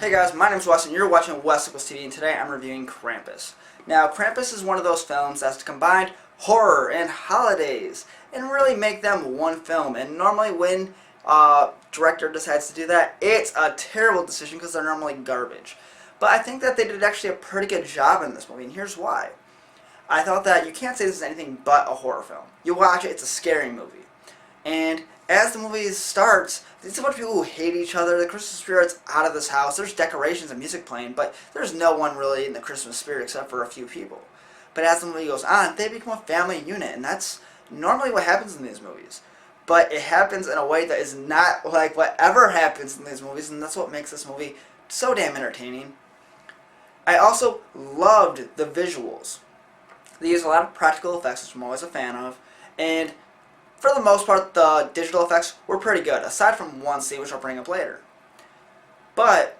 Hey guys, my name is Wes and you're watching Wes Equals TV, and today I'm reviewing Krampus. Now, Krampus is one of those films that's combined horror and holidays and really make them one film. And normally when a director decides to do that, it's a terrible decision because they're normally garbage. But I think that they did actually a pretty good job in this movie, and here's why. I thought that you can't say this is anything but a horror film. You watch it, it's a scary movie. And as the movie starts, there's a bunch of people who hate each other. The Christmas spirit's out of this house. There's decorations and music playing, but there's no one really in the Christmas spirit except for a few people. But as the movie goes on, they become a family unit, and that's normally what happens in these movies. But it happens in a way that is not like whatever happens in these movies, and that's what makes this movie so damn entertaining. I also loved the visuals. They use a lot of practical effects, which I'm always a fan of, and for the most part, the digital effects were pretty good, aside from one scene, which I'll bring up later. But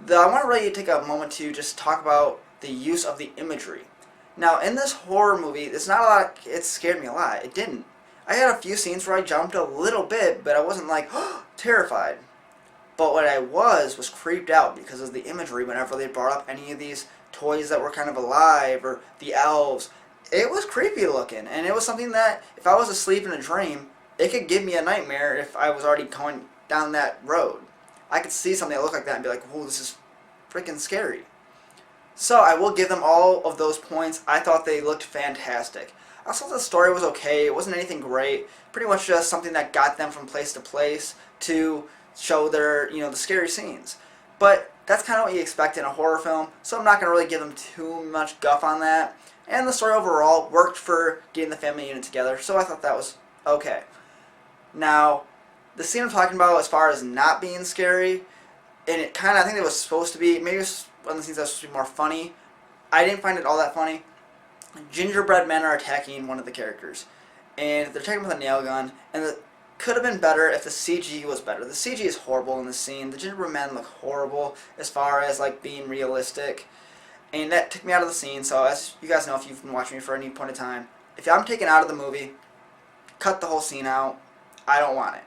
I want to really take a moment to just talk about the use of the imagery. Now, in this horror movie, it's not a lot. It scared me a lot. It didn't. I had a few scenes where I jumped a little bit, but I wasn't like terrified. But what I was creeped out because of the imagery. Whenever they brought up any of these toys that were kind of alive or the elves, it was creepy looking, and it was something that if I was asleep in a dream, it could give me a nightmare if I was already going down that road. I could see something that looked like that and be like, whoa, this is freaking scary. So I will give them all of those points. I thought they looked fantastic. I also thought the story was okay. It wasn't anything great. Pretty much just something that got them from place to place to show their, the scary scenes. But that's kind of what you expect in a horror film, so I'm not going to really give them too much guff on that. And the story overall worked for getting the family unit together, so I thought that was okay. Now, the scene I'm talking about as far as not being scary, and it kind of, I think it was supposed to be, maybe it was one of the scenes that was supposed to be more funny. I didn't find it all that funny. Gingerbread men are attacking one of the characters, and they're attacking with a nail gun, and it could have been better if the CG was better. The CG is horrible in this scene. The gingerbread men look horrible as far as being realistic. And that took me out of the scene, so as you guys know if you've been watching me for any point in time, if I'm taken out of the movie, cut the whole scene out. I don't want it.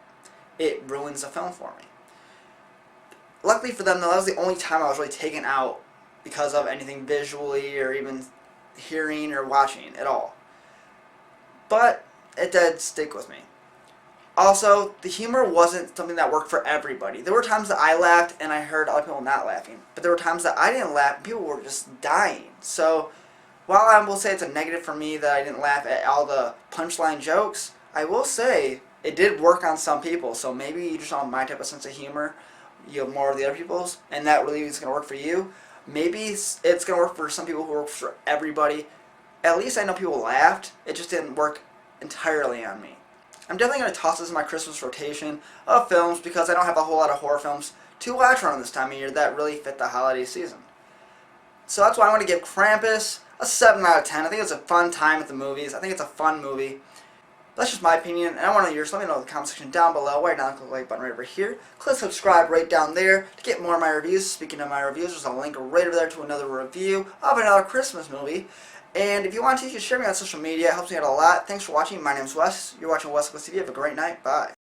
It ruins the film for me. Luckily for them, though, that was the only time I was really taken out because of anything visually or even hearing or watching at all. But it did stick with me. Also, the humor wasn't something that worked for everybody. There were times that I laughed and I heard other people not laughing. But there were times that I didn't laugh and people were just dying. So, while I will say it's a negative for me that I didn't laugh at all the punchline jokes, I will say it did work on some people. So maybe you just don't have my type of sense of humor. You have more of the other people's, and that really is going to work for you. Maybe it's going to work for some people who work for everybody. At least I know people laughed. It just didn't work entirely on me. I'm definitely going to toss this in my Christmas rotation of films because I don't have a whole lot of horror films to watch around this time of year that really fit the holiday season. So that's why I'm going to give Krampus a 7 out of 10. I think it's a fun time at the movies. I think it's a fun movie. That's just my opinion, and I want to hear yours. Let me know in the comment section down below. Right now, click the like button right over here. Click subscribe right down there to get more of my reviews. Speaking of my reviews, there's a link right over there to another review of another Christmas movie. And if you want to, you can share me on social media. It helps me out a lot. Thanks for watching. My name's Wes. You're watching Wes Equals TV. Have a great night. Bye.